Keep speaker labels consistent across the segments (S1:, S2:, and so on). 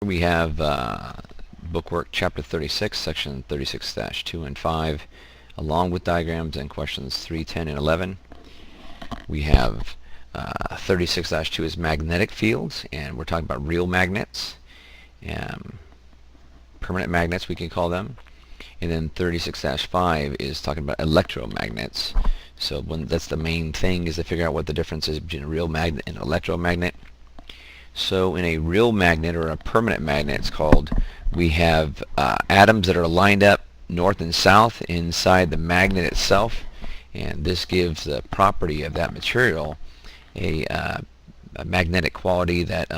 S1: We have bookwork chapter 36, section 36-2 and 5, along with diagrams and questions 3, 10, and 11. We have 36-2 is magnetic fields, and we're talking about real magnets, permanent magnets we can call them. And then 36-5 is talking about electromagnets. So that's the main thing, is to figure out what the difference is between a real magnet and an electromagnet. So in a real magnet, or a permanent magnet it's called, we have atoms that are lined up north and south inside the magnet itself, and this gives the property of that material a magnetic quality that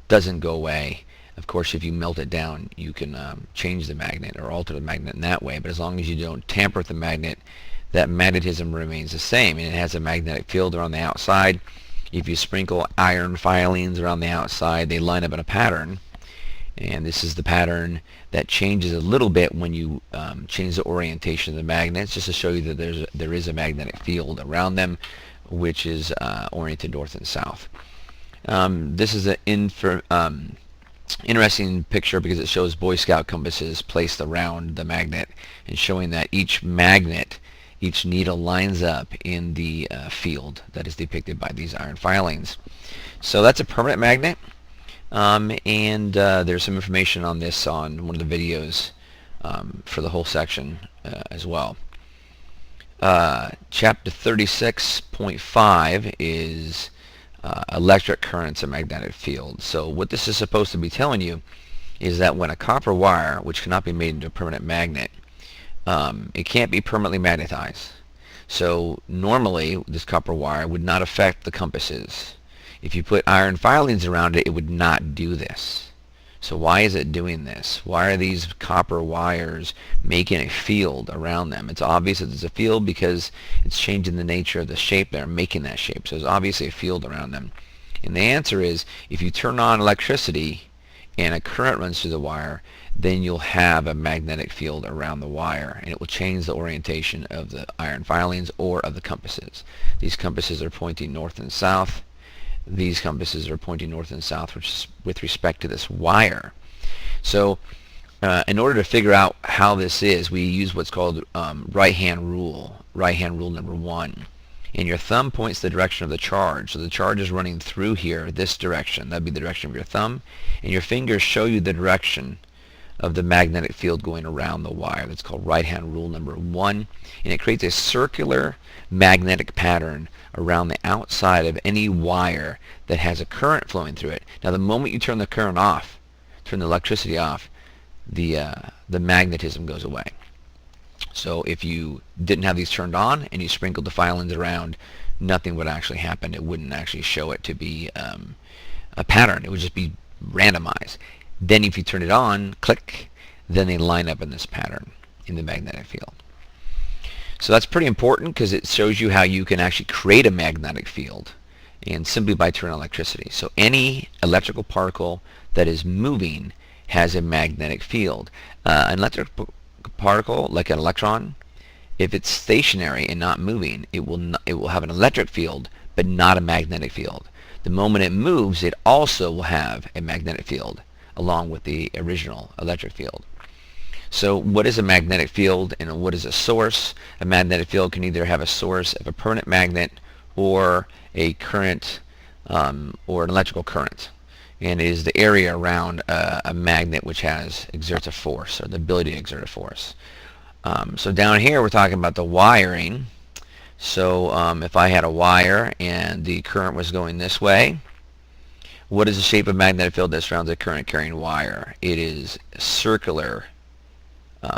S1: doesn't go away. Of course, if you melt it down, you can change the magnet or alter the magnet in that way, but as long as you don't tamper with the magnet, that magnetism remains the same, and it has a magnetic field around the outside. If you sprinkle iron filings around the outside, they line up in a pattern, and this is the pattern that changes a little bit when you change the orientation of the magnets, just to show you that there is a magnetic field around them, which is oriented north and south. This is an interesting picture because it shows Boy Scout compasses placed around the magnet, and showing that each needle lines up in the field that is depicted by these iron filings. So that's a permanent magnet, and there's some information on this on one of the videos for the whole section as well. Chapter 36.5 is electric currents and magnetic fields. So what this is supposed to be telling you is that when a copper wire, which cannot be made into a permanent magnet, it can't be permanently magnetized. So normally this copper wire would not affect the compasses. If you put iron filings around it, it would not do this. So why is it doing this? Why are these copper wires making a field around them? It's obvious that there's a field because it's changing the nature of the shape. They're making that shape. So there's obviously a field around them. And the answer is, if you turn on electricity and a current runs through the wire, then you'll have a magnetic field around the wire, and it will change the orientation of the iron filings or of the compasses. These compasses are pointing north and south. These compasses are pointing north and south with respect to this wire. So in order to figure out how this is, we use what's called right-hand rule number 1. And your thumb points the direction of the charge. So the charge is running through here, this direction. That would be the direction of your thumb. And your fingers show you the direction of the magnetic field going around the wire. That's called right-hand rule number 1. And it creates a circular magnetic pattern around the outside of any wire that has a current flowing through it. Now the moment you turn the current off, turn the electricity off, the magnetism goes away. So if you didn't have these turned on and you sprinkled the filings around, nothing would actually happen. It wouldn't actually show it to be a pattern. It would just be randomized. Then if you turn it on, click, then they line up in this pattern in the magnetic field. So that's pretty important because it shows you how you can actually create a magnetic field, and simply by turning on electricity. So any electrical particle that is moving has a magnetic field. An electrical particle, like an electron, if it's stationary and not moving, it will have an electric field but not a magnetic field. The moment it moves, it also will have a magnetic field along with the original electric field. So what is a magnetic field and what is a source? A magnetic field can either have a source of a permanent magnet or a current or an electrical current, and it is the area around a magnet which exerts a force, or the ability to exert a force. So down here we're talking about the wiring. So if I had a wire and the current was going this way, what is the shape of magnetic field that surrounds a current carrying wire? It is a circular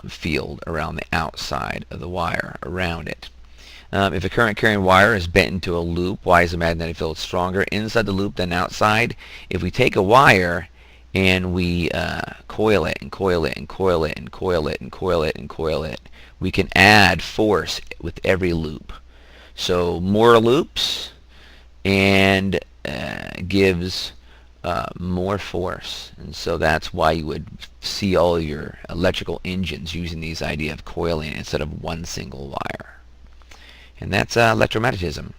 S1: field around the outside of the wire, around it. If a current carrying wire is bent into a loop, why is the magnetic field stronger inside the loop than outside? If we take a wire and we coil it and coil it and coil it and coil it and coil it and coil it, we can add force with every loop. So more loops and gives more force, and so that's why you would see all your electrical engines using these idea of coiling instead of one single wire. And that's electromagnetism.